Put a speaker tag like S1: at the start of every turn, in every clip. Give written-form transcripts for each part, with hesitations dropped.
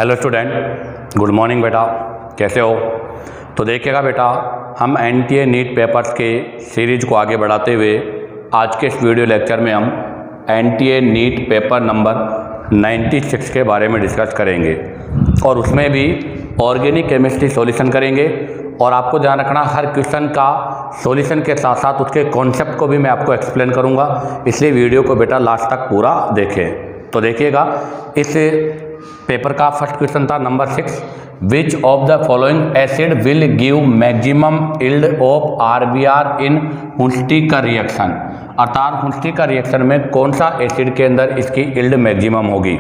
S1: Hello student, good morning बेटा। कैसे हो? तो देखिएगा बेटा, हम एनटीए नीट पेपर्स के सीरीज को आगे बढ़ाते हुए आज के इस वीडियो लेक्चर में हम एनटीए नीट पेपर नंबर 96 के बारे में डिस्कस करेंगे और उसमें भी ऑर्गेनिक केमिस्ट्री सॉल्यूशन करेंगे। और आपको ध्यान रखना, हर क्वेश्चन का सॉल्यूशन के साथ साथ उसके कॉन्सेप्ट को भी मैं आपको एक्सप्लेन करूँगा, इसलिए वीडियो को बेटा लास्ट तक पूरा देखें। तो देखिएगा, इस पेपर का फर्स्ट क्वेश्चन था number 6, which of the following acid will give maximum yield of RBR in Hunsdiecker का रिएक्शन। अर्थात हुंस्टी का रिएक्शन में कौन सा एसिड के अंदर इसकी यील्ड मैक्सिमम होगी।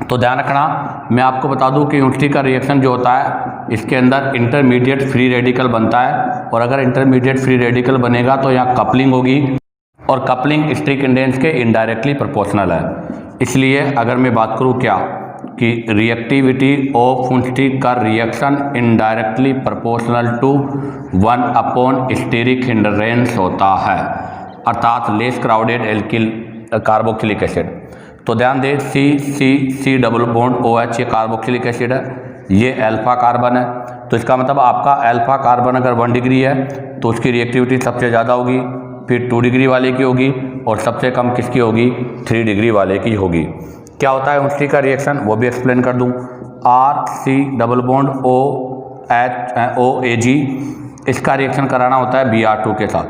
S1: तो ध्यान रखना, मैं आपको बता दूं कि हुंस्टी का रिएक्शन जो होता है इसके अंदर इंटरमीडिएट फ्री रेडिकल बनता है, और अगर इंटरमीडिएट फ्री रेडिकल बनेगा तो यहाँ कपलिंग होगी, और कपलिंग स्टिक इंडेंस के इनडायरेक्टली प्रोपोर्शनल है। इसलिए अगर मैं बात करूं क्या कि रिएक्टिविटी ऑफ हुंस्टी का reaction indirectly proportional to 1 steric hindrance होता है, अर्थात less crowded alkyl carboxylic acid. तो ध्यान दें, सी डबल बॉन्ड OH ये कार्बोक्सिलिक एसिड है, ये अल्फा कार्बन है। तो इसका मतलब आपका अल्फा कार्बन अगर 1 डिग्री है तो उसकी रिएक्टिविटी सबसे ज़्यादा होगी, फिर 2 डिग्री वाले की होगी, और सबसे कम किसकी होगी? 3 डिग्री वाले की होगी। क्या होता है हुंस्टी का रिएक्शन, वो भी एक्सप्लेन कर दूं। RC डबल बॉन्ड OAG, इसका रिएक्शन कराना होता है Br2 के साथ।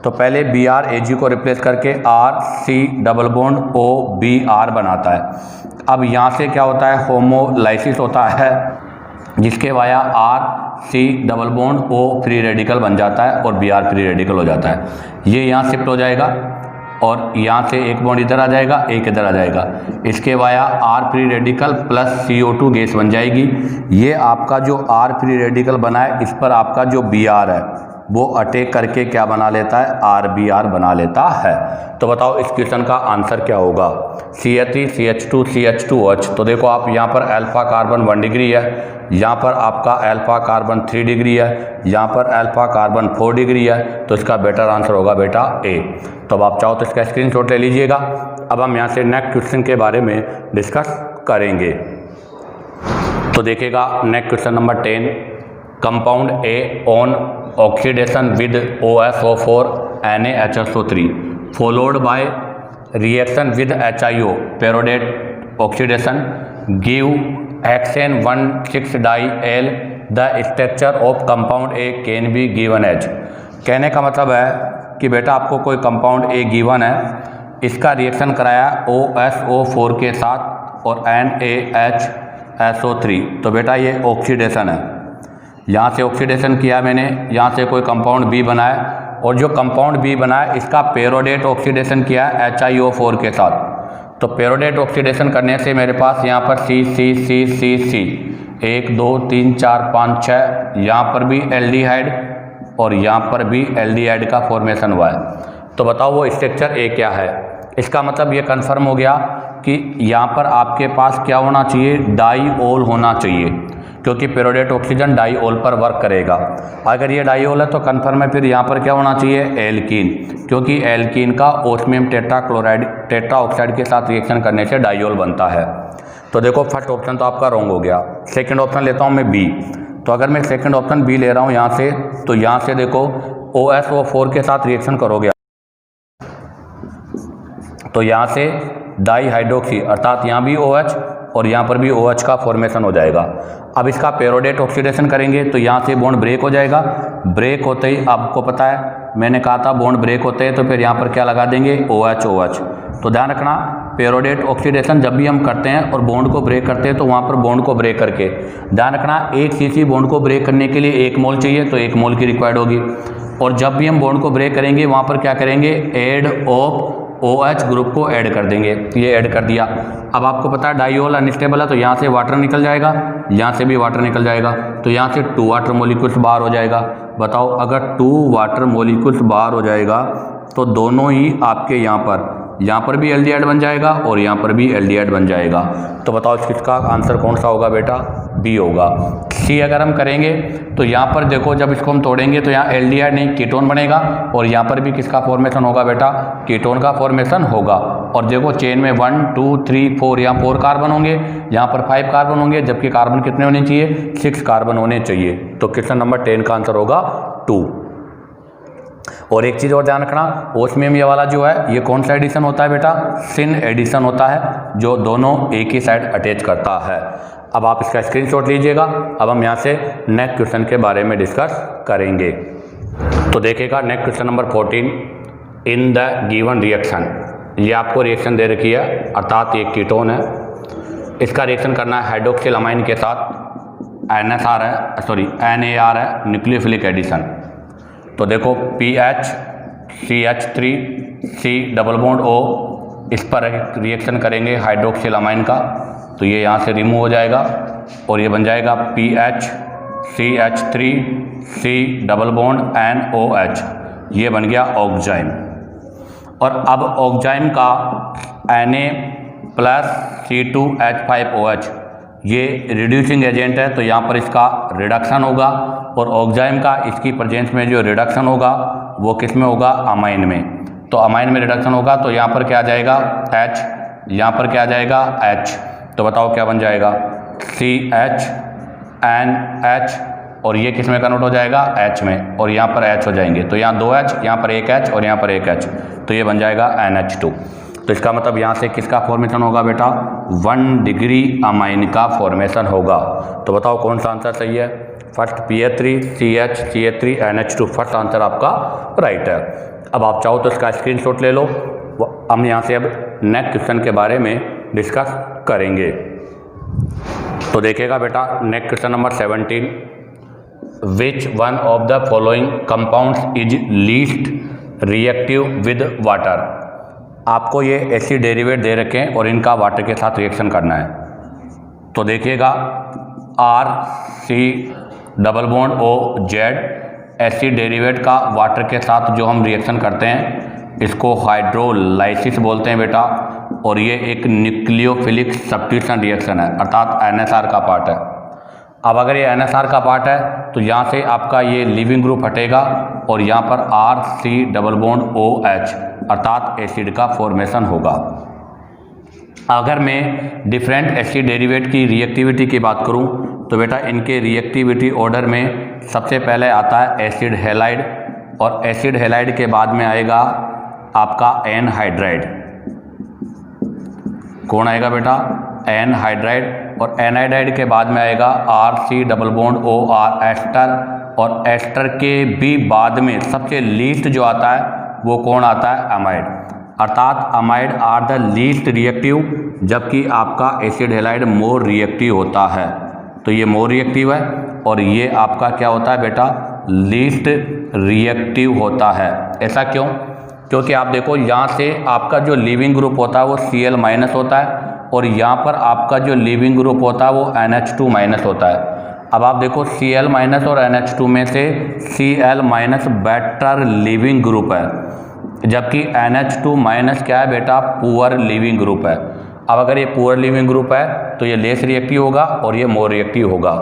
S1: तो पहले BrAg को रिप्लेस करके RC डबल बॉन्ड OBr बनाता है। अब यहाँ से क्या होता है? होमोलाइसिस होता है, जिसके via RC double bond O free radical बन जाता है और Br फ्री रेडिकल हो जाता है। ये यहाँ शिफ्ट हो जाएगा और यहाँ से एक बॉन्ड इधर आ जाएगा, एक इधर आ जाएगा। इसके via R free radical plus CO2 gas बन जाएगी। ये आपका जो R फ्री रेडिकल बना है, इस पर आपका जो Br है वो अटैक करके क्या बना लेता है? RBr बना लेता है। तो बताओ इस क्वेश्चन का आंसर क्या होगा? CH3 CH2 CH2OH। तो देखो आप, यहाँ पर अल्फा कार्बन 1 डिग्री है, यहाँ पर आपका अल्फा कार्बन 3 डिग्री है, यहाँ पर अल्फा कार्बन 4 डिग्री है। तो इसका बेटर आंसर होगा बेटा A। तो अब आप चाहो तो इसका स्क्रीनशॉट ले लीजिएगा। अब हम यहाँ से नेक्स्ट क्वेश्चन के बारे में डिस्कस करेंगे। तो देखिएगा, next question number 10, compound A on oxidation with OSO4 NaHSO3 followed by reaction with HIO periodate oxidation give hexane 1,6 dial the structure of compound A can be given as. कहने का मतलब है कि बेटा आपको कोई कंपाउंड A गिवन है, इसका रिएक्शन कराया OSO4 के साथ और NaHSO3। तो बेटा ये ऑक्सीडेशन है, यहाँ से ऑक्सीडेशन किया मैंने, यहाँ से कोई कंपाउंड B बनाया, और जो कंपाउंड B बनाया इसका पेरोडेट ऑक्सीडेशन किया है HiO4 के साथ। तो पेरोडेट ऑक्सीडेशन करने से मेरे पास यहाँ पर C 1 2 3 4 5 6, यहाँ पर भी एल्डिहाइड और यहाँ पर भी एल्डिहाइड का फॉर्मेशन हुआ है। तो बताओ वो स्ट्रक्चर A क्या है? इसका मतलब ये कंफर्म हो गया कि यहाँ पर आपके पास क्या होना चाहिए? डाई-ओल होना चाहिए, क्योंकि पेरोडेट ऑक्सीजन डाई-ओल पर वर्क करेगा। अगर ये डाई-ओल है तो कन्फर्म है, फिर यहाँ पर क्या होना चाहिए? एल्कीन, क्योंकि एल्कीन का ओस्मियम टेट्रा ऑक्साइड के साथ रिएक्शन करने से डाई-ओल बनता है। तो देखो फर्स्ट ऑप्शन तो आपका रॉन्ग हो गया। सेकंड ऑप्शन लेता हूँ मैं B। तो अगर मैं सेकंड ऑप्शन B ले रहा हूँ यहाँ से, तो यहाँ से देखो OSO4 के साथ रिएक्शन करोगे तो यहाँ से डाई हाइड्रोक्सी, अर्थात यहाँ भी OH और यहाँ पर भी OH का फॉर्मेशन हो जाएगा। अब इसका पेरोडेट ऑक्सीडेशन करेंगे तो यहाँ से बॉन्ड ब्रेक हो जाएगा। ब्रेक होते ही आपको पता है, मैंने कहा था बॉन्ड ब्रेक होते हैं तो फिर यहाँ पर क्या लगा देंगे? OH। तो ध्यान रखना, पेरोडेट ऑक्सीडेशन जब भी हम करते हैं और बॉन्ड को ब्रेक करते हैं तो वहाँ पर बॉन्ड को ब्रेक करके, ध्यान रखना, 1 cc बॉन्ड को ब्रेक करने के लिए 1 मोल चाहिए, तो 1 मोल की रिक्वायर्ड होगी। और जब भी हम बॉन्ड को ब्रेक करेंगे वहाँ पर क्या करेंगे? ऐड ऑफ OH ग्रुप को ऐड कर देंगे। ये ऐड कर दिया। अब आपको पता है डाई-ओल अनस्टेबल है, तो यहाँ से वाटर निकल जाएगा, यहाँ से भी वाटर निकल जाएगा, तो यहाँ से 2 वाटर मोलिक्यूल्स बाहर हो जाएगा। बताओ, अगर 2 वाटर मोलिक्यूल्स बाहर हो जाएगा तो दोनों ही आपके यहाँ पर यहाँ पर भी एल्डिहाइड बन जाएगा और यहाँ पर भी एल्डिहाइड बन जाएगा। तो बताओ इसका आंसर कौन सा होगा बेटा? बी होगा। सी अगर हम करेंगे तो यहाँ पर देखो जब इसको हम तोड़ेंगे तो यहाँ एल्डिहाइड नहीं कीटोन बनेगा और यहाँ पर भी किसका फॉर्मेशन होगा बेटा? कीटोन का फॉर्मेशन होगा। और देखो चेन में 1 2 3 4 यहाँ 4 कार्बन होंगे, यहाँ पर 5 कार्बन होंगे, जबकि कार्बन कितने होने चाहिए? 6 कार्बन होने चाहिए। तो क्वेश्चन नंबर 10 का आंसर होगा 2। और एक चीज़ और ध्यान रखना, ओस्मियम ये वाला जो है ये कौन सा एडिशन होता है बेटा? सिन एडिशन होता है, जो दोनों एक ही साइड अटैच करता है। अब आप इसका स्क्रीनशॉट लीजिएगा। अब हम यहाँ से नेक्स्ट क्वेश्चन के बारे में डिस्कस करेंगे। तो देखिएगा next question number 14, in the given reaction, ये आपको रिएक्शन दे रखी है, अर्थात एक कीटोन है, इसका रिएक्शन करना है हाइड्रोक्सिल अमाइन के साथ, NSR है, सॉरी NAR है, न्यूक्लियोफिलिक एडिशन। तो देखो PH CH3 C double bond O, इस पर रिएक्शन करेंगे हाइड्रोक्सिल अमाइन का, तो ये यहाँ से रिमूव हो जाएगा और ये बन जाएगा PH CH3 C double bond NOH, ये बन गया ऑक्जाइम। और अब ऑक्जाइम का Na प्लस C2H5OH ये रिड्यूसिंग एजेंट है, तो यहाँ पर इसका रिडक्शन होगा और ऑक्जाइम का इसकी प्रेजेंस में जो रिडक्शन होगा वो किस में होगा? अमाइन में। तो अमाइन में रिडक्शन होगा तो यहाँ पर क्या आ जाएगा? H, यहाँ पर क्या आ जाएगा? H। तो बताओ क्या बन जाएगा? CHNH, और ये किस में कन्वर्ट हो जाएगा? H में, और यहाँ पर H हो जाएंगे। तो यहाँ 2H, यहाँ पर 1H और यहाँ पर 1H, तो ये बन जाएगा NH2। तो इसका मतलब यहाँ से किसका फॉर्मेशन होगा बेटा? 1 डिग्री अमाइन का फॉर्मेशन होगा। तो बताओ कौन सा आंसर सही है? First PA3 CH CH3 NH2, first answer आपका राइट है। अब आप चाहो तो इसका स्क्रीनशॉट ले लो। हम यहाँ से अब नेक्स्ट क्वेश्चन के बारे में डिस्कस करेंगे। तो देखिएगा बेटा next question number 17, which one of the following compounds is least reactive with water. आपको ये एसिड डेरिवेट दे रखे हैं और इनका वाटर के साथ रिएक्शन करना है। तो देखिएगा RC double bond OZ, acid derivative का वाटर के साथ जो हम रिएक्शन करते हैं इसको हाइड्रोलाइसिस बोलते हैं बेटा, और ये एक न्यूक्लियोफिलिक सब्स्टिट्यूशन रिएक्शन है, अर्थात NSR का पार्ट है। अब अगर ये NSR का पार्ट है तो यहाँ से आपका ये लिविंग ग्रुप हटेगा और यहाँ पर RC डबल बॉन्ड OH, अर्थात एसिड का फॉर्मेशन होगा। अगर मैं डिफरेंट एसिड डेरिवेट की रिएक्टिविटी की बात करूं तो बेटा इनके रिएक्टिविटी ऑर्डर में सबसे पहले आता है एसिड हैलाइड, और एसिड हैलाइड के बाद में आएगा आपका एनहाइड्राइड। कौन आएगा बेटा? एनहाइड्राइड। और एनहाइड्राइड के बाद में आएगा RC double bond OR ester, और एस्टर के भी बाद में सबसे लीस्ट जो आता है वो कौन आता है? अमाइड। अर्थात amide are the least reactive, जबकि आपका एसिड हैलाइड मोर रिएक्टिव होता है। तो ये मोर रिएक्टिव है और ये आपका क्या होता है बेटा? लीस्ट रिएक्टिव होता है। ऐसा क्यों? क्योंकि आप देखो यहाँ से आपका जो लिविंग ग्रुप होता है वो Cl- होता है और यहाँ पर आपका जो लिविंग ग्रुप होता है वो NH2- होता है। अब आप देखो Cl- और NH2 में से Cl- बेटर लिविंग ग्रुप है, जबकि NH2- क्या है बेटा? पुअर लिविंग ग्रुप है। अब अगर ये पुअर लिविंग ग्रुप है तो ये लेस रिएक्टिव होगा और ये मोर रिएक्टिव होगा।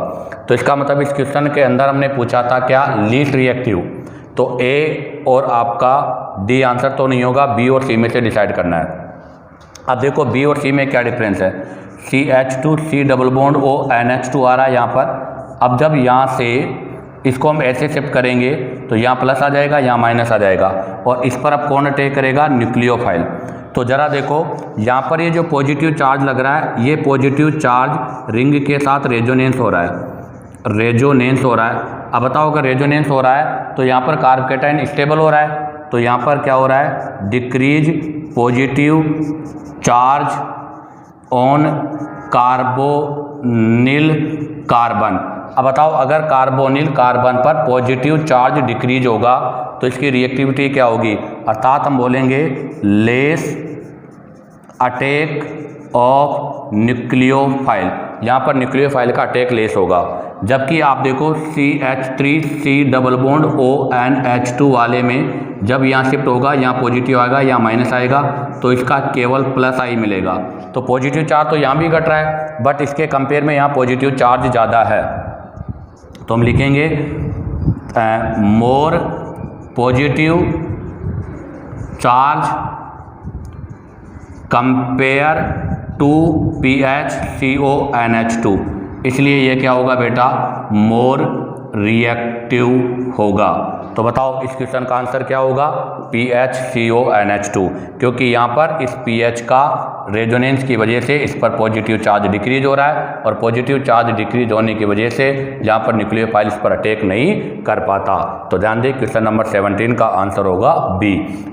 S1: तो इसका मतलब इस क्वेश्चन के अंदर हमने पूछा था क्या? Least reactive. तो ए और आपका डी आंसर तो नहीं होगा, बी और सी में से डिसाइड करना है। अब देखो बी और सी में क्या डिफरेंस है? CH2 C double bond O NH2 आ रहा है यहाँ पर। अब जब यहाँ से इसको हम ऐसे शिफ्ट करेंगे तो यहाँ प्लस आ जाएगा, यहाँ माइनस आ जाएगा, और इस पर अब कौन अटैक करेगा? न्यूक्लियोफाइल। तो ज़रा देखो यहाँ पर ये जो पॉजिटिव चार्ज लग रहा है, ये पॉजिटिव चार्ज रिंग के साथ रेजोनेंस हो रहा है, रेजोनेंस हो रहा है। अब बताओ अगर रेजोनेंस हो रहा है तो यहाँ पर कार्बोकेटाइन स्टेबल हो रहा है, तो यहाँ पर क्या हो रहा है? Decrease positive charge on carbonyl carbon. अब बताओ अगर कार्बोनिल कार्बन पर पॉजिटिव चार्ज डिक्रीज होगा तो इसकी रिएक्टिविटी क्या होगी? अर्थात हम बोलेंगे लेस अटैक ऑफ न्यूक्लियोफाइल। यहाँ पर न्यूक्लियोफाइल का अटैक लेस होगा। जबकि आप देखो CH3C डबल बॉन्ड ONH2 वाले में जब यहाँ शिफ्ट होगा, यहाँ पॉजिटिव आएगा, यहाँ माइनस आएगा, तो इसका केवल प्लस आई मिलेगा। तो पॉजिटिव चार्ज तो यहाँ भी घट रहा है, बट इसके कंपेयर में यहाँ पॉजिटिव चार्ज ज़्यादा है। तो हम लिखेंगे more positive charge compared to PHCONH2, इसलिए ये क्या होगा बेटा, मोर रिएक्टिव होगा। तो बताओ इस क्वेश्चन का आंसर क्या होगा, PHCONH2, क्योंकि यहाँ पर इस pH का रेजोनेंस की वजह से इस पर पॉजिटिव चार्ज डिक्रीज हो रहा है, और पॉजिटिव चार्ज डिक्रीज होने की वजह से यहाँ पर न्यूक्लियोफाइल इस पर अटैक नहीं कर पाता। तो ध्यान दें क्वेश्चन नंबर 17 का आंसर होगा B।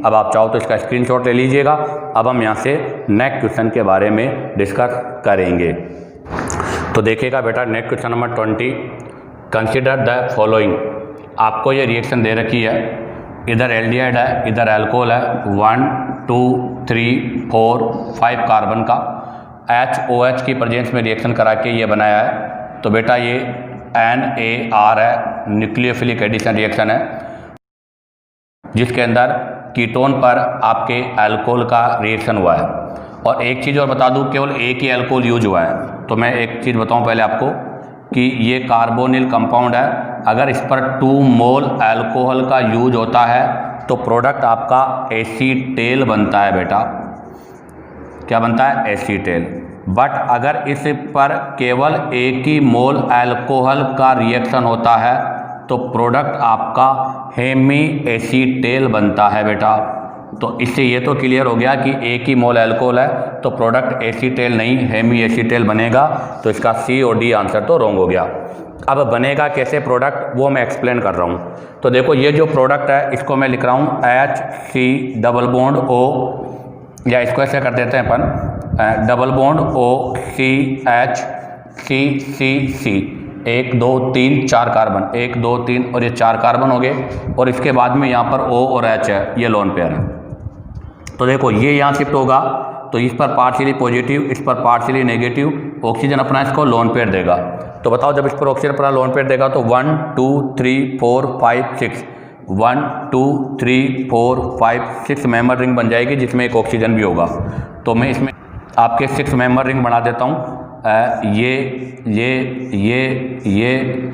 S1: अब आप चाहो तो इसका स्क्रीनशॉट ले लीजिएगा। अब हम यहाँ से नेक्स्ट क्वेश्चन के बारे में डिस्कस करेंगे। तो देखिएगा बेटा next question number 20, consider the following. आपको ये रिएक्शन दे रखी है, इधर एल्डिहाइड है, इधर अल्कोहल है, 1 2 3 4 5 कार्बन का HOH की प्रेजेंस में रिएक्शन करा के ये बनाया है। तो बेटा ये NAR है, न्यूक्लियोफिलिक एडिशन रिएक्शन है, जिसके अंदर कीटोन पर आपके अल्कोहल का रिएक्शन हुआ है। और एक चीज़ और बता दूं, केवल एक ही अल्कोहल यूज हुआ है। तो मैं एक चीज़ बताऊं पहले आपको कि ये कार्बोनिल कंपाउंड है, अगर इस पर 2 मोल अल्कोहल का यूज होता है तो प्रोडक्ट आपका एसीटेल बनता है बेटा। क्या बनता है, एसीटेल। बट अगर इस पर केवल 1 ही मोल अल्कोहल का रिएक्शन होता है तो प्रोडक्ट आपका हेमी एसीटेल बनता है बेटा। तो इससे ये तो क्लियर हो गया कि 1 ही मोल अल्कोहल है तो प्रोडक्ट एसीटेल नहीं हेमी एसीटेल बनेगा। तो इसका C और D आंसर तो रॉन्ग हो गया। अब बनेगा कैसे प्रोडक्ट, वो मैं एक्सप्लेन कर रहा हूँ। तो देखो ये जो प्रोडक्ट है इसको मैं लिख रहा हूँ HC डबल बॉन्ड O, या इसको ऐसे कर देते हैं अपन double bond OCH CCC, 1 2 3 4 carbon, 1 2 3 और ये 4 कार्बन हो गए। और इसके बाद में यहाँ पर O और H है, ये लोन पेयर है। तो देखो ये यहाँ शिफ्ट होगा तो इस पर पार्शियली पॉजिटिव, इस पर पार्शियली नेगेटिव, ऑक्सीजन अपना इसको लोन पेयर देगा। तो बताओ जब इस पर ऑक्सीजन अपना लोन पेयर देगा तो 1 2 3 4 5 6 1 2 3 4 5 6 मेंबर रिंग बन जाएगी, जिसमें एक ऑक्सीजन भी होगा। तो मैं इसमें आपके 6 मेंबर रिंग बना देता हूँ, ये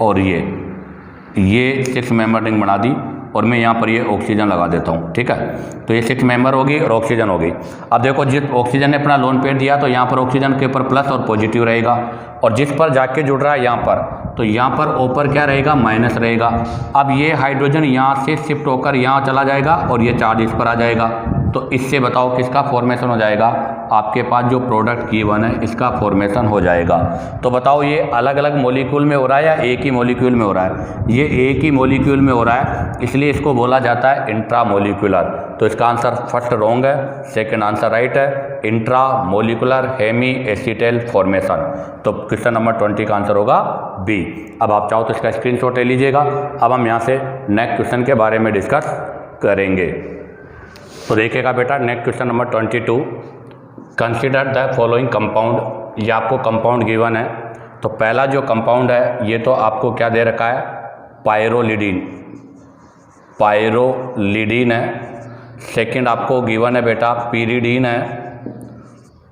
S1: और ये 6 मेंबर रिंग बना दी, और मैं यहाँ पर ये ऑक्सीजन लगा देता हूँ। ठीक है, तो ये 6 मेंबर होगी और ऑक्सीजन होगी। अब देखो जिस ऑक्सीजन ने अपना लोन पेयर दिया तो यहाँ पर ऑक्सीजन के ऊपर प्लस और पॉजिटिव रहेगा, और जिस पर जाके जुड़ रहा है यहाँ पर, तो यहाँ पर ऊपर क्या रहेगा, माइनस रहेगा। अब ये हाइड्रोजन यहाँ से शिफ्ट होकर यहाँ चला जाएगा और ये चार्ज इस पर आ जाएगा। तो इससे बताओ किसका फॉर्मेशन हो जाएगा, आपके पास जो प्रोडक्ट गिवन है इसका फॉर्मेशन हो जाएगा। तो बताओ ये अलग अलग मॉलिक्यूल में हो रहा है या एक ही मॉलिक्यूल में हो रहा है, ये एक ही मॉलिक्यूल में हो रहा है, इसलिए इसको बोला जाता है इंट्रामोलिकुलर। तो इसका आंसर फर्स्ट रॉन्ग है, सेकंड आंसर राइट है, इंट्रामोलिकुलर हेमी एसीटेल फॉर्मेशन। तो क्वेश्चन नंबर 20 का आंसर होगा B। अब आप चाहो तो इसका स्क्रीनशॉट ले लीजिएगा। अब हम यहाँ से नेक्स्ट क्वेश्चन के बारे में डिस्कस करेंगे। तो देखिएगा बेटा next question number 22, consider the following compound. ये आपको कंपाउंड गिवन है। तो पहला जो कंपाउंड है ये तो आपको क्या दे रखा है, पायरोलिडीन, पायरोलिडीन है। सेकंड आपको गिवन है बेटा पीरिडीन है।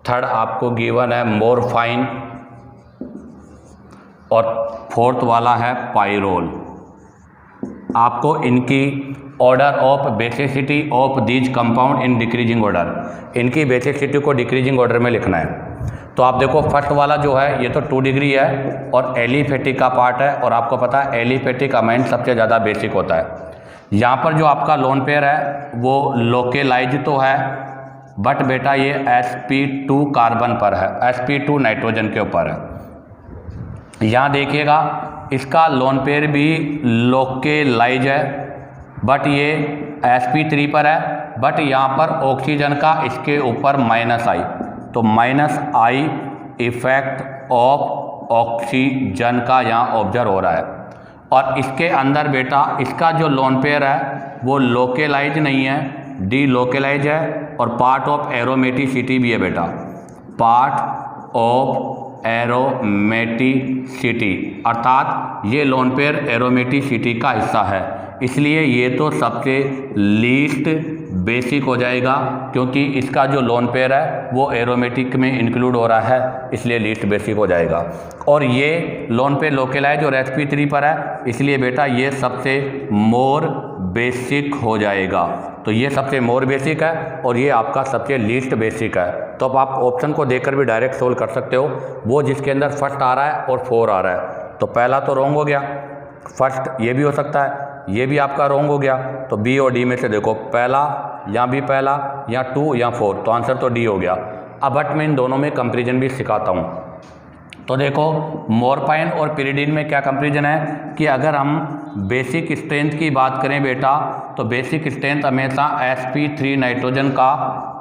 S1: थर्ड आपको गिवन है मोरफाइन, और फोर्थ वाला है पायरोल। आपको इनकी order of basicity of these compound in decreasing order, इनकी बेसिसिटी को डिक्रीजिंग ऑर्डर में लिखना है। तो आप देखो फर्स्ट वाला जो है ये तो 2 डिग्री है और एलिफेटिक का पार्ट है, और आपको पता है एलिफेटिक अमाइन सबसे ज़्यादा बेसिक होता है। यहाँ पर जो आपका लोन पेयर है वो लोकेलाइज तो है, बट बेटा ये sp2 कार्बन पर है, sp2 नाइट्रोजन के ऊपर है। यहाँ देखिएगा इसका लोन पेयर भी लोकेलाइज है, बट ये sp3 पर है, बट यहाँ पर ऑक्सीजन का इसके ऊपर माइनस आई, तो minus I effect of oxygen का यहाँ ऑब्जर्व हो रहा है। और इसके अंदर बेटा इसका जो लोन पेयर है वो लोकेलाइज नहीं है, डी लोकेलाइज है, और पार्ट ऑफ एरोमेटिसिटी भी है बेटा, पार्ट ऑफ एरोमेटिसिटी, अर्थात ये लोन पेयर एरोमेटिसिटी का हिस्सा है, इसलिए ये तो सबसे लीस्ट बेसिक हो जाएगा, क्योंकि इसका जो लोन पेयर है वो एरोमेटिक में इंक्लूड हो रहा है, इसलिए लीस्ट बेसिक हो जाएगा। और ये लोन पेयर लोकेलाइज और sp3 पर है, इसलिए बेटा ये सबसे मोर बेसिक हो जाएगा। तो ये सबसे मोर बेसिक है और ये आपका सबसे लीस्ट बेसिक है। तो अब आप ऑप्शन को देखकर भी डायरेक्ट सोल्व कर सकते हो, वो जिसके अंदर फर्स्ट आ रहा है और 4 आ रहा है। तो पहला तो रॉन्ग हो गया, फर्स्ट ये भी हो सकता है, ये भी आपका रॉन्ग हो गया। तो बी और डी में से देखो, पहला या भी पहला या 2 या 4, तो आंसर तो डी हो गया। अब बट मैं इन दोनों में कंपेरिजन भी सिखाता हूँ। तो देखो मॉर्फाइन और पिरिडीन में क्या कंपेरिजन है कि अगर हम बेसिक स्ट्रेंथ की बात करें बेटा, तो बेसिक स्ट्रेंथ हमेशा sp3 नाइट्रोजन का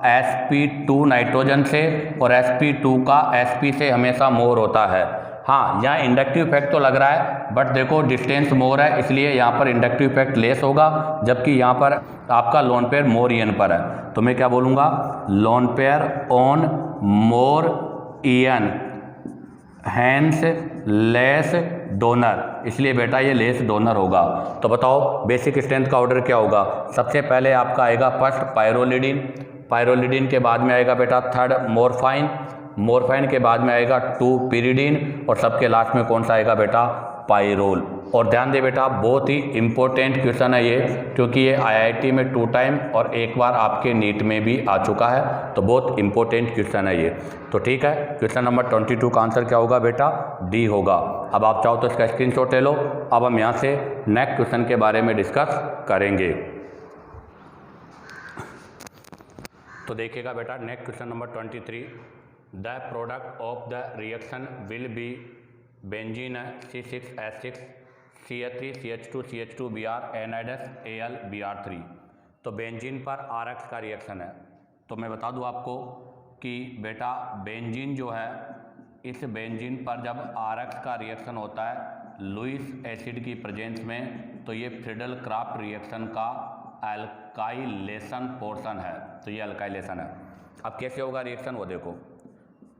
S1: sp2 नाइट्रोजन से और sp2 का sp से हमेशा मोर होता है। हाँ, यहाँ इंडक्टिव इफेक्ट तो लग रहा है, बट देखो डिस्टेंस मोर है, इसलिए यहाँ पर इंडक्टिव इफेक्ट लेस होगा, जबकि यहाँ पर आपका लोन पेयर मोर ईएन पर है। तो मैं क्या बोलूँगा, lone pair on more EN hence less donor, इसलिए बेटा ये लेस डोनर होगा। तो बताओ बेसिक स्ट्रेंथ का ऑर्डर क्या होगा। सबसे पहले आपका आएगा फर्स्ट पायरोलिडिन, पायरोलिडिन के बाद में आएगा बेटा थर्ड मॉर्फाइन, मॉर्फाइन के बाद में आएगा 2 पिरिडीन और सबके लास्ट में कौन सा आएगा बेटा, पायरोल। और ध्यान दे बेटा, बहुत ही इंपॉर्टेंट क्वेश्चन है ये, क्योंकि ये आईआईटी में 2 टाइम और एक बार आपके नीट में भी आ चुका है, तो बहुत इंपॉर्टेंट क्वेश्चन है ये। तो ठीक है, क्वेश्चन नंबर 22 का आंसर क्या होगा बेटा, डी होगा। अब आप चाहो तो इसका स्क्रीनशॉट ले लो। अब हम यहाँ से नेक्स्ट क्वेश्चन के बारे में डिस्कस करेंगे। तो देखिएगा बेटा, next question number 23, the product of the reaction will be benzene C6H6 CH3 CH2 CH2 Br एनाइडस Al Br3। तो बेंजीन पर RX का रिएक्शन है। तो मैं बता दूं आपको कि बेटा बेंजीन जो है, इस बेंजीन पर जब RX का रिएक्शन होता है लुईस एसिड की प्रेजेंस में, तो ये फ्रीडल क्राफ्ट रिएक्शन का अल्काइलेशन पोर्शन है। तो ये अल्काइलेशन है। अब कैसे होगा रिएक्शन वो देखो,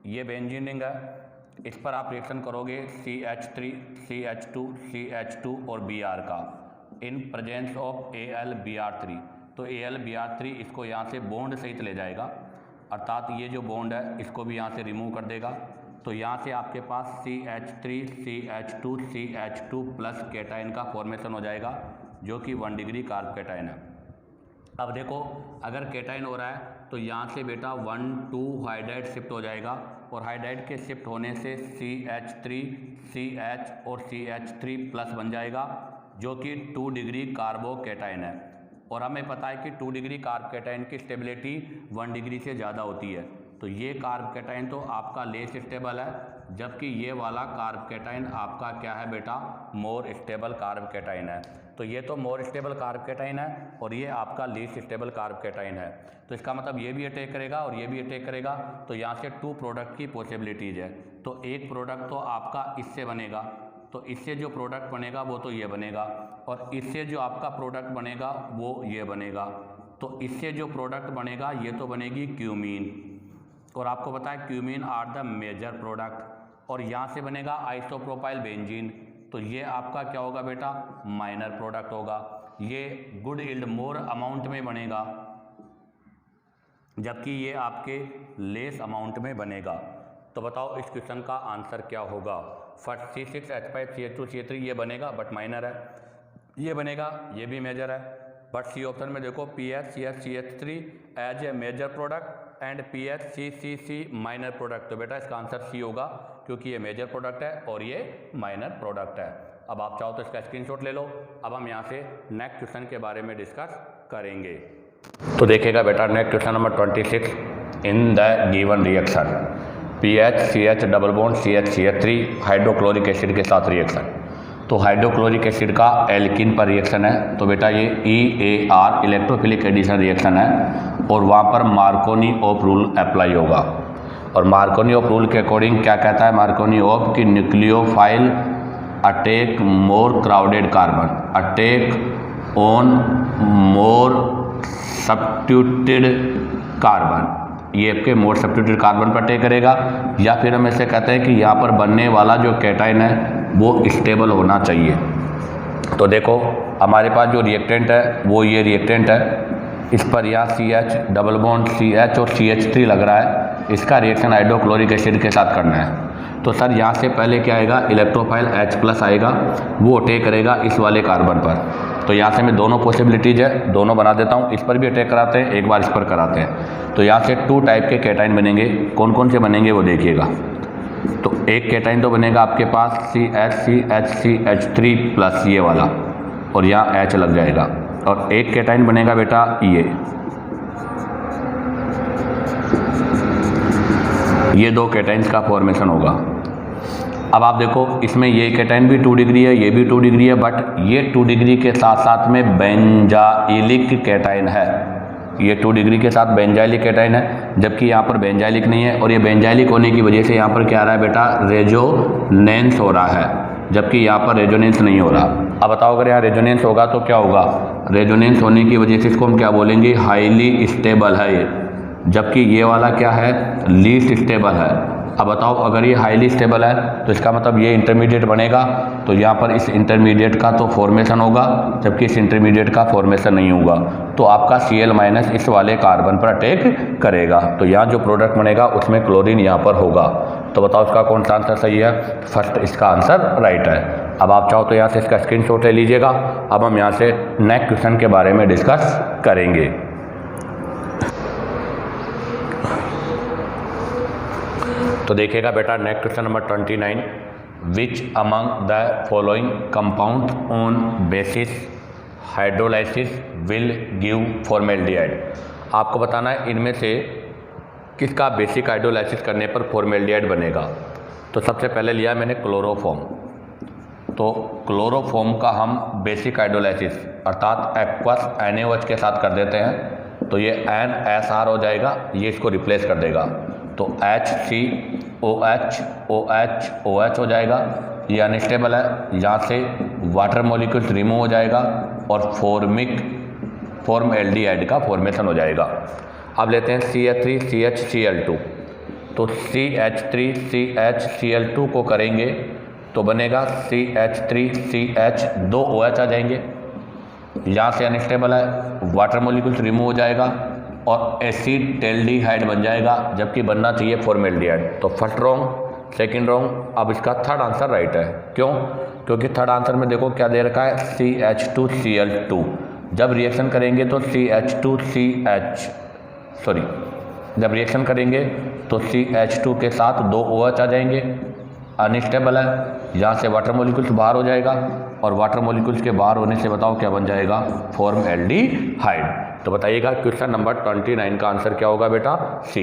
S1: ये बेंजीन रिंग है, इस पर आप रिएक्शन करोगे CH3 CH2 CH2 और Br का in presence of Al Br3। तो Al Br3 इसको यहाँ से बॉन्ड सहित ले जाएगा, अर्थात ये जो बॉन्ड है इसको भी यहाँ से रिमूव कर देगा। तो यहाँ से आपके पास CH3 CH2 CH2 plus cation का फॉर्मेशन हो जाएगा, जो कि 1 डिग्री कार्ब कैटाइन है। अब देखो अगर कैटाइन हो रहा है तो यहाँ से बेटा 1 2 हाइड्राइड शिफ्ट हो जाएगा, और हाइड्राइड के शिफ्ट होने से CH3 CH और CH3 प्लस बन जाएगा, जो कि 2 डिग्री कार्बो कैटाइन है। और हमें पता है कि 2 डिग्री कार्ब कैटाइन की स्टेबिलिटी 1 डिग्री से ज़्यादा होती है। तो ये कार्ब कैटाइन तो आपका लेस स्टेबल है, जबकि ये वाला कार्ब कैटाइन आपका क्या है बेटा, मोर स्टेबल कार्ब कैटाइन है। तो ये तो मोर स्टेबल कार्ब कैटाइन है और ये आपका लीस्ट स्टेबल कार्ब कैटाइन है। तो इसका मतलब ये भी अटैक करेगा और ये भी अटैक करेगा। तो यहाँ से 2 प्रोडक्ट की पॉसिबिलिटीज़ है। तो एक प्रोडक्ट तो आपका इससे बनेगा, तो इससे जो प्रोडक्ट बनेगा वो तो ये बनेगा, और इससे जो आपका प्रोडक्ट बनेगा वो ये बनेगा। तो इससे जो प्रोडक्ट बनेगा ये तो बनेगी क्यूमीन, और आपको पता है cumene are the major product. और यहाँ से बनेगा आइसोप्रोपाइल बेंजीन, तो ये आपका क्या होगा बेटा, माइनर प्रोडक्ट होगा। ये गुड यील्ड मोर अमाउंट में बनेगा, जबकि ये आपके लेस अमाउंट में बनेगा। तो बताओ इस क्वेश्चन का आंसर क्या होगा। फर्स्ट C6H5 CH2 CH3 ये बनेगा बट माइनर है, ये बनेगा ये भी मेजर है। बट सी ऑप्शन में देखो PHCH3 as a major product and PHCCC minor product. तो बेटा इसका आंसर सी होगा, क्योंकि ये मेजर प्रोडक्ट है और ये माइनर प्रोडक्ट है। अब आप चाहो तो इसका स्क्रीनशॉट ले लो। अब हम यहाँ से नेक्स्ट क्वेश्चन के बारे में डिस्कस करेंगे। तो देखिएगा बेटा next question number 26, in the given reaction PHCH double bond CH3 hydrochloric acid के साथ रिएक्शन। तो हाइड्रोक्लोरिक एसिड का एल्किन पर रिएक्शन है, तो बेटा ये EAR इलेक्ट्रोफिलिक एडिशन रिएक्शन है, और वहाँ पर मार्कोनी ऑफ रूल अप्लाई होगा। और मार्कोनी ऑफ रूल के अकॉर्डिंग क्या कहता है मार्कोनी ऑफ, कि nucleophile attack more crowded carbon, attack on more substituted carbon ये आपके मोड सब्स्टिट्यूटेड कार्बन पर अटैक करेगा, या फिर हम ऐसे कहते हैं कि यहाँ पर बनने वाला जो कैटायन है वो स्टेबल होना चाहिए। तो देखो हमारे पास जो रिएक्टेंट है वो ये रिएक्टेंट है, इस पर यहाँ CH डबल बॉन्ड CH और CH3 लग रहा है, इसका रिएक्शन हाइड्रोक्लोरिक एसिड के साथ करना है। तो सर यहाँ से पहले क्या आएगा, इलेक्ट्रोफाइल H+ आएगा, वो अटैक करेगा इस वाले कार्बन पर। तो यहाँ से मैं दोनों पॉसिबिलिटीज़ है दोनों बना देता हूँ, इस पर भी अटैक कराते हैं, एक बार इस पर कराते हैं। तो यहाँ से 2 टाइप के कैटाइन बनेंगे, कौन कौन से बनेंगे वो देखिएगा। तो एक कैटाइन तो बनेगा आपके पास CH ये वाला, और यहाँ H लग जाएगा, और एक कैटाइन बनेगा बेटा ये 2 कैटाइन्स का फॉर्मेशन होगा। अब आप देखो इसमें ये कैटाइन भी 2 डिग्री है, ये भी 2 डिग्री है, बट ये 2 डिग्री के साथ साथ में बेंजाइलिक कैटाइन है, ये 2 डिग्री के साथ बेंजाइलिक कैटाइन है, जबकि यहाँ पर बेंजाइलिक नहीं है। और ये बेंजाइलिक होने की वजह से यहाँ पर क्या आ रहा है बेटा, रेजोनेंस हो रहा है, जबकि यहाँ पर रेजोनेंस नहीं हो रहा। अब बताओ अगर यहाँ रेजोनेंस होगा तो क्या होगा, रेजोनेंस होने की वजह से इसको हम क्या बोलेंगे, हाईली स्टेबल है ये, जबकि ये वाला क्या है, लीस्ट स्टेबल है। अब बताओ अगर ये हाईली स्टेबल है तो इसका मतलब ये इंटरमीडिएट बनेगा, तो यहाँ पर इस इंटरमीडिएट का तो फॉर्मेशन होगा, जबकि इस इंटरमीडिएट का फॉर्मेशन नहीं होगा, तो आपका Cl- इस वाले कार्बन पर अटैक करेगा। तो यहाँ जो प्रोडक्ट बनेगा उसमें क्लोरीन यहाँ पर होगा। तो बताओ इसका कौन सा आंसर सही है, फर्स्ट इसका आंसर राइट है। अब आप चाहो तो यहाँ से इसका स्क्रीनशॉट ले लीजिएगा। अब हम यहाँ से नेक्स्ट क्वेश्चन के बारे में डिस्कस करेंगे। तो देखिएगा बेटा next question number 29, which among the following compound on basis hydrolysis will give formaldehyde. आपको बताना है इनमें से किसका बेसिक हाइड्रोलाइसिस करने पर फॉर्मेल्डिहाइड बनेगा। तो सबसे पहले लिया मैंने क्लोरोफॉर्म, तो क्लोरोफॉर्म का हम बेसिक हाइड्रोलाइसिस अर्थात एक्वस NaOH के साथ कर देते हैं, तो ये NSR हो जाएगा, ये इसको रिप्लेस कर देगा, तो HCOH OH OH हो जाएगा, ये अनस्टेबल है, यहाँ से वाटर मॉलिक्यूल्स रिमूव हो जाएगा और फॉर्मल्डिहाइड का फॉर्मेशन हो जाएगा। अब लेते हैं CH3 CHCl2, तो CH3 CHCl2 को करेंगे तो बनेगा CH3 CH 2 OH आ जाएंगे, यहाँ से अनस्टेबल है, वाटर मॉलिक्यूल्स रिमूव हो जाएगा और एसिटेल्डिहाइड बन जाएगा, जबकि बनना चाहिए फॉर्मेल्डिहाइड। तो फर्स्ट रॉन्ग, सेकंड रॉन्ग। अब इसका थर्ड आंसर राइट है, क्यों, क्योंकि थर्ड आंसर में देखो क्या दे रखा है, CH2Cl2। जब रिएक्शन करेंगे तो जब रिएक्शन करेंगे तो CH2 के साथ 2 OH आ जाएंगे, अनस्टेबल है, यहाँ से वाटर मॉलिक्यूल्स बाहर हो जाएगा और वाटर मॉलिक्यूल्स के बाहर होने से बताओ क्या बन जाएगा, फॉर्मल्डिहाइड। तो बताइएगा क्वेश्चन नंबर 29 का आंसर क्या होगा बेटा, C।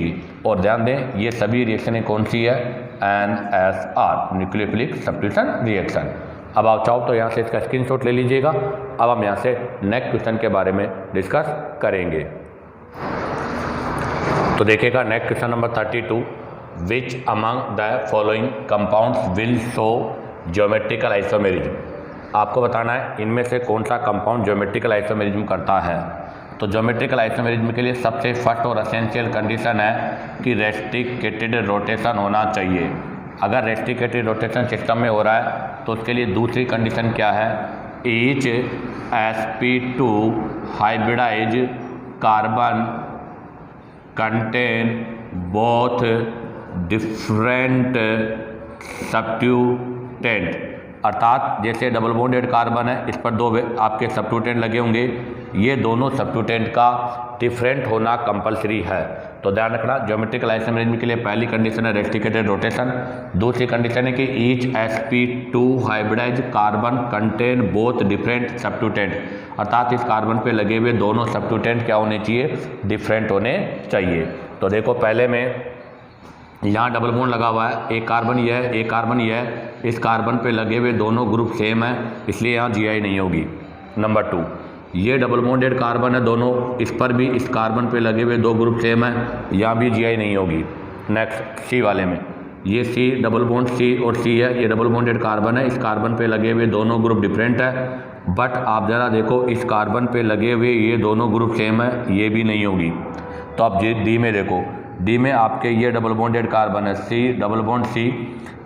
S1: और ध्यान दें ये सभी रिएक्शनें कौन सी है, NSR, न्यूक्लियोफिलिक सब्स्टिट्यूशन रिएक्शन। अब आप चाहो तो यहाँ से इसका स्क्रीनशॉट ले लीजिएगा। अब हम यहाँ से नेक्स्ट क्वेश्चन के बारे में डिस्कस करेंगे। तो देखिएगा next question number 32, which among the following compounds will show geometrical isomerism. आपको बताना है इनमें से कौन सा कंपाउंड ज्योमेट्रिकल आइसोमेरिज्म करता है। तो ज्योमेट्रिकल आइसोमेरिज्म के लिए सबसे फर्स्ट और एसेंशियल कंडीशन है कि रेस्ट्रिकेटेड रोटेशन होना चाहिए। अगर रेस्ट्रिकेटेड रोटेशन सिस्टम में हो रहा है तो उसके लिए दूसरी कंडीशन क्या है, each sp2 hybridise carbon contain both different substituent, अर्थात जैसे डबल बॉन्डेड कार्बन है इस पर 2 आपके सब्स्टिट्यूटेंट लगे होंगे, ये दोनों सब्स्टिट्यूटेंट का डिफरेंट होना कंपलसरी है। तो ध्यान रखना ज्योमेट्रिकल आइसोमेरिज्म के लिए पहली कंडीशन है रेस्ट्रिकेटेड रोटेशन, दूसरी कंडीशन है कि each sp2 hybridise carbon contain both different substituent, अर्थात इस कार्बन पे लगे हुए दोनों सब्स्टिट्यूटेंट क्या होने चाहिए, डिफरेंट होने चाहिए। तो देखो पहले में यहाँ डबल बॉन्ड लगा हुआ है, एक कार्बन यह है, एक कार्बन यह है, इस कार्बन पे लगे हुए दोनों ग्रुप सेम है, इसलिए यहाँ GI नहीं होगी। नंबर 2, ये डबल बॉन्डेड कार्बन है दोनों, इस पर भी इस कार्बन पे लगे हुए 2 ग्रुप सेम है, यहाँ भी GI नहीं होगी। नेक्स्ट C वाले में, ये C डबल बॉन्ड C और C है, ये डबल बॉन्डेड कार्बन है, इस कार्बन पे लगे हुए दोनों ग्रुप डिफरेंट है, बट आप ज़रा देखो इस कार्बन पे लगे हुए ये दोनों ग्रुप सेम है, ये भी नहीं होगी। तो आप D में देखो डी में आपके ये डबल बॉन्डेड कार्बन है सी डबल बॉन्ड सी,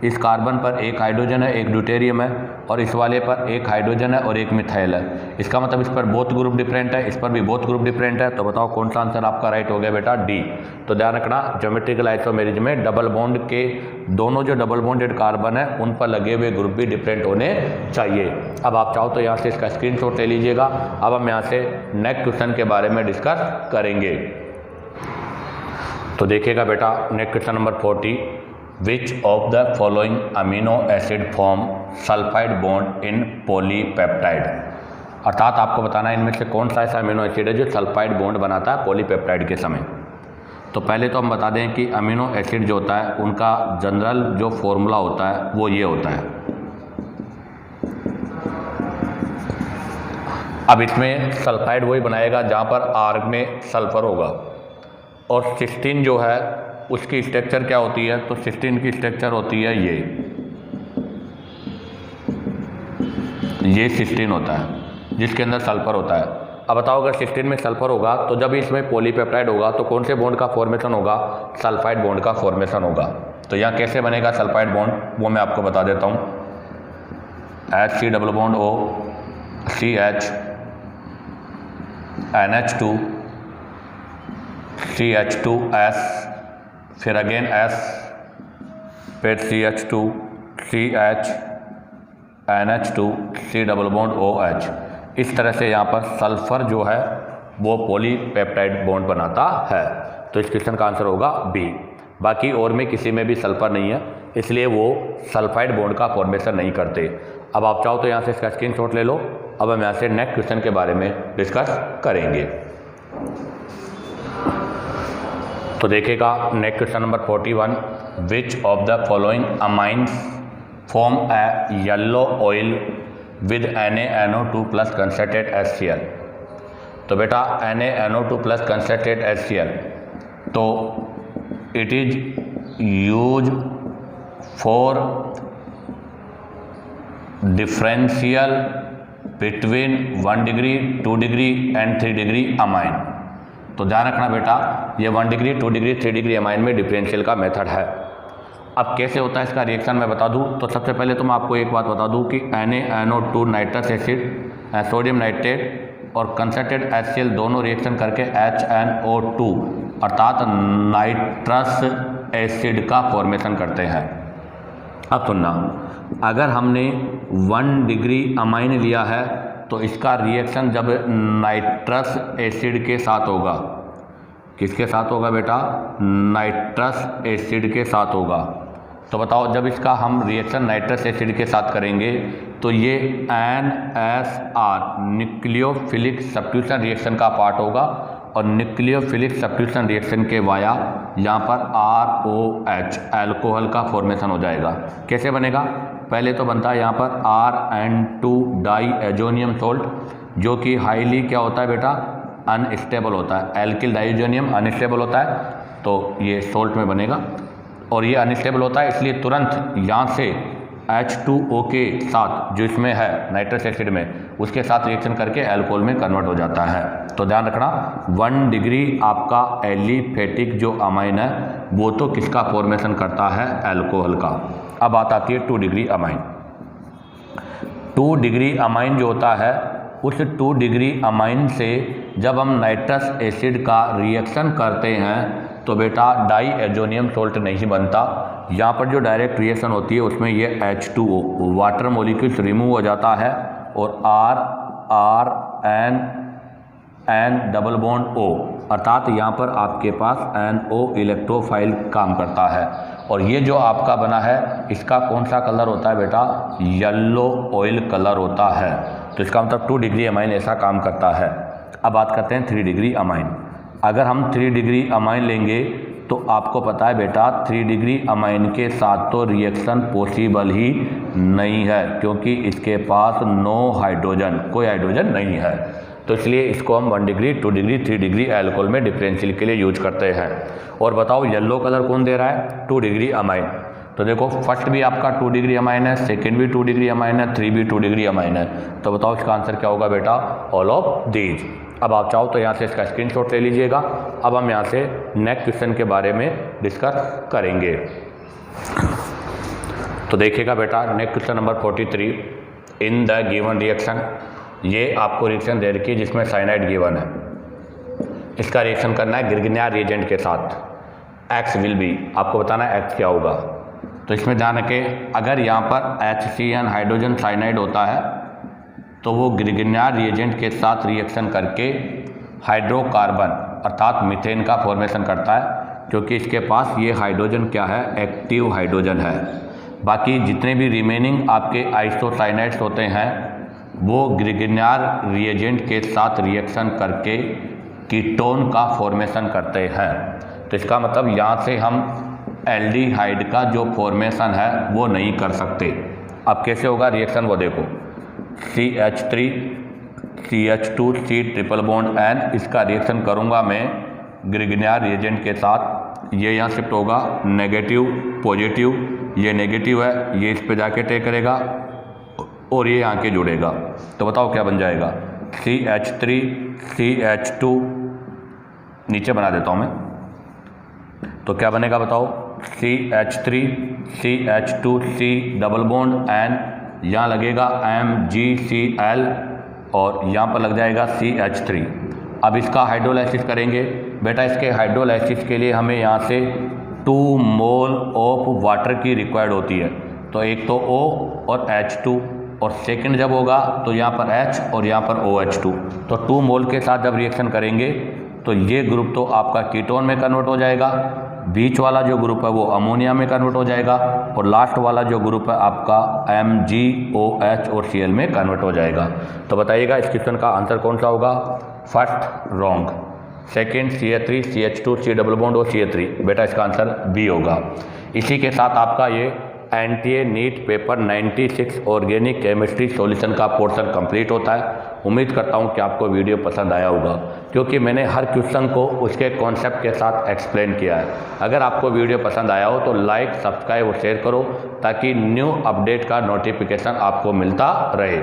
S1: इस कार्बन पर एक हाइड्रोजन है एक ड्यूटेरियम है और इस वाले पर एक हाइड्रोजन है और एक मिथाइल है। इसका मतलब इस पर बोथ ग्रुप डिफरेंट है, इस पर भी बोथ ग्रुप डिफरेंट है। तो बताओ कौन सा आंसर आपका राइट हो गया बेटा, डी। तो ध्यान रखना ज्योमेट्रिकल आइसोमेरिज्म में डबल बॉन्ड के दोनों जो डबल बॉन्डेड कार्बन है उन पर लगे हुए ग्रुप भी डिफरेंट होने चाहिए। अब आप चाहो तो यहाँ से इसका स्क्रीनशॉट ले लीजिएगा। अब हम यहाँ से नेक्स्ट क्वेश्चन के बारे में डिस्कस करेंगे। तो देखिएगा बेटा next question number 40, which of the following amino acid form sulphide bond in polypeptide. अर्थात आपको बताना है इनमें से कौन सा ऐसा अमीनो एसिड है जो सल्फाइड बॉन्ड बनाता है पॉलीपेप्टाइड के समय। तो पहले तो हम बता दें कि अमीनो एसिड जो होता है उनका जनरल जो फॉर्मूला होता है वो ये होता है। अब इसमें सल्फाइड वही बनाएगा जहाँ पर आर में सल्फर होगा, और सिस्टीन जो है उसकी स्ट्रक्चर क्या होती है, तो सिस्टीन की स्ट्रक्चर होती है ये सिस्टीन होता है जिसके अंदर सल्फर होता है। अब बताओ अगर सिस्टीन में सल्फर होगा तो जब इसमें पॉलीपेप्टाइड होगा तो कौन से बॉन्ड का फॉर्मेशन होगा, सल्फाइड बॉन्ड का फॉर्मेशन होगा। तो यहाँ कैसे बनेगा सल्फाइड बॉन्ड वो मैं आपको बता देता हूँ। HC double bond O CH NH2 CH2S फिर अगेन S फिर CH2 CH NH2 C double bond OH। इस तरह से यहाँ पर सल्फर जो है वो पॉलीपेप्टाइड बॉन्ड बनाता है। तो इस क्वेश्चन का आंसर होगा बी। बाकी और में किसी में भी सल्फर नहीं है इसलिए वो सल्फाइड बॉन्ड का फॉर्मेशन नहीं करते। अब आप चाहो तो यहाँ से इसका स्क्रीनशॉट ले लो। अब हम यहाँ से नेक्स्ट क्वेश्चन के बारे में डिस्कस करेंगे। तो देखिएगा next question number 41, which of the following amines form A yellow oil with NaNO2 plus concentrate HCl। तो बेटा NaNO2 प्लस कंसनट्रेट HCl तो it is use for differential between 1 degree 2 degree and 3 degree amine. तो ध्यान रखना बेटा ये 1 degree 2 degree 3 degree amine में differential का मेथड है। अब कैसे होता है इसका रिएक्शन मैं बता दूं। तो सबसे पहले तो मैं आपको एक बात बता दूं कि NaNO2 nitrous acid sodium nitrate और कंसनट्रेट HCl दोनों रिएक्शन करके HNO2 अर्थात नाइट्रस एसिड का फॉर्मेशन करते हैं। अब सुनना, अगर हमने 1 डिग्री अमाइन लिया है तो इसका रिएक्शन जब नाइट्रस एसिड के साथ होगा, किसके साथ होगा बेटा, नाइट्रस एसिड के साथ होगा। तो बताओ जब इसका हम रिएक्शन नाइट्रस एसिड के साथ करेंगे तो ये NSR न्यूक्लियोफिलिक सब्स्टिट्यूशन रिएक्शन का पार्ट होगा और न्यूक्लियोफिलिक सब्स्टिट्यूशन रिएक्शन के वाया यहाँ पर ROH अल्कोहल का फॉर्मेशन हो जाएगा। कैसे बनेगा, पहले तो बनता है यहाँ पर RN2 डाई एजोनियम सोल्ट जो कि हाईली क्या होता है बेटा, अनस्टेबल होता है। एल्किल डाइजोनियम अनस्टेबल होता है तो ये सोल्ट में बनेगा और ये अनस्टेबल होता है इसलिए तुरंत यहाँ से H2O के साथ जो इसमें है नाइट्रस एसिड में उसके साथ रिएक्शन करके अल्कोहल में कन्वर्ट हो जाता है। तो ध्यान रखना 1 डिग्री आपका एलिफेटिक जो अमाइन है वो तो किसका फॉर्मेशन करता है, अल्कोहल का। अब बात आती है 2 डिग्री अमाइन। 2 डिग्री अमाइन जो होता है उस 2 डिग्री अमाइन से जब हम नाइट्रस एसिड का रिएक्शन करते हैं तो बेटा डाई एजोनियम सोल्ट नहीं बनता। यहाँ पर जो डायरेक्ट रिएक्शन होती है उसमें ये H2O वाटर मॉलिक्यूल्स रिमूव हो जाता है और N डबल बॉन्ड O अर्थात यहाँ पर आपके पास NO इलेक्ट्रोफाइल काम करता है और ये जो आपका बना है इसका कौन सा कलर होता है बेटा, येलो ऑयल कलर होता है। तो इसका मतलब 2 डिग्री अमाइन ऐसा काम करता है। अब बात करते हैं 3 डिग्री अमाइन। अगर हम 3 डिग्री अमाइन लेंगे तो आपको पता है बेटा 3 डिग्री अमाइन के साथ तो रिएक्शन पॉसिबल ही नहीं है क्योंकि इसके पास नो हाइड्रोजन, कोई हाइड्रोजन नहीं है। तो इसलिए इसको हम 1 डिग्री 2 डिग्री 3 डिग्री अल्कोहल में डिफरेंशियल के लिए यूज करते हैं। और बताओ येलो कलर कौन दे रहा है, 2 डिग्री अमाइन। तो देखो फर्स्ट भी आपका 2 डिग्री अमाइन है, सेकेंड भी 2 डिग्री अमाइन है, 3 भी 2 डिग्री अमाइन है। तो बताओ इसका आंसर क्या होगा बेटा, ऑल ऑफ दीज। अब आप चाहो तो यहाँ से इसका स्क्रीनशॉट ले लीजिएगा। अब हम यहाँ से नेक्स्ट क्वेश्चन के बारे में डिस्कस करेंगे। तो देखिएगा बेटा, next question number 43, in the given reaction, ये आपको रिएक्शन दे रखी है जिसमें साइनाइड गिवन है, इसका रिएक्शन करना है गिरगिनियार रिएजेंट के साथ। एक्स विल बी, आपको बताना है एक्स क्या होगा। तो इसमें ध्यान रखें, अगर यहाँ पर HCN हाइड्रोजन साइनाइड होता है तो वो गिरगिनियार रिएजेंट के साथ रिएक्शन करके हाइड्रोकार्बन अर्थात मीथेन का फॉर्मेशन करता है, क्योंकि इसके पास ये हाइड्रोजन क्या है, एक्टिव हाइड्रोजन है। बाकी जितने भी रिमेनिंग आपके आइसोसाइनाइड्स होते हैं वो गिरगिनियार रिएजेंट के साथ रिएक्शन करके कीटोन का फॉर्मेशन करते हैं। तो इसका मतलब यहाँ से हम एल्डिहाइड का जो फॉर्मेशन है वो नहीं कर सकते। अब कैसे होगा रिएक्शन वो देखो, CH3 CH2 C triple bond N, इसका रिएक्शन करूँगा मैं गिरगिनियार रिएजेंट के साथ। ये यहाँ शिफ्ट होगा नेगेटिव पॉजिटिव, ये नेगेटिव है, ये इस पे जाके टेक करेगा और ये यहाँ के जुड़ेगा। तो बताओ क्या बन जाएगा, CH3 CH2, नीचे बना देता हूँ मैं, तो क्या बनेगा बताओ, CH3 CH2 C double bond N, यहाँ लगेगा MgCl और यहाँ पर लग जाएगा CH3। अब इसका हाइड्रोलाइसिस करेंगे बेटा। इसके हाइड्रोलाइसिस के लिए हमें यहाँ से 2 मोल ऑफ वाटर की रिक्वायर्ड होती है। तो एक तो O और H2, और सेकंड जब होगा तो यहाँ पर H और यहाँ पर OH2। तो 2 मोल के साथ जब रिएक्शन करेंगे तो ये ग्रुप तो आपका कीटोन में कन्वर्ट हो जाएगा, बीच वाला जो ग्रुप है वो अमोनिया में कन्वर्ट हो जाएगा, और लास्ट वाला जो ग्रुप है आपका MgOH और Cl में कन्वर्ट हो जाएगा। तो बताइएगा इस क्वेश्चन का आंसर कौन सा होगा। First wrong, second CH3 CH2 C double bond और CH3, बेटा इसका आंसर बी होगा। इसी के साथ आपका ये NTA NEET paper 96 organic chemistry solution का पोर्शन कंप्लीट होता है। उम्मीद करता हूँ कि आपको वीडियो पसंद आया होगा, क्योंकि मैंने हर क्वेश्चन को उसके कॉन्सेप्ट के साथ एक्सप्लेन किया है। अगर आपको वीडियो पसंद आया हो तो लाइक सब्सक्राइब और शेयर करो, ताकि न्यू अपडेट का नोटिफिकेशन आपको मिलता रहे।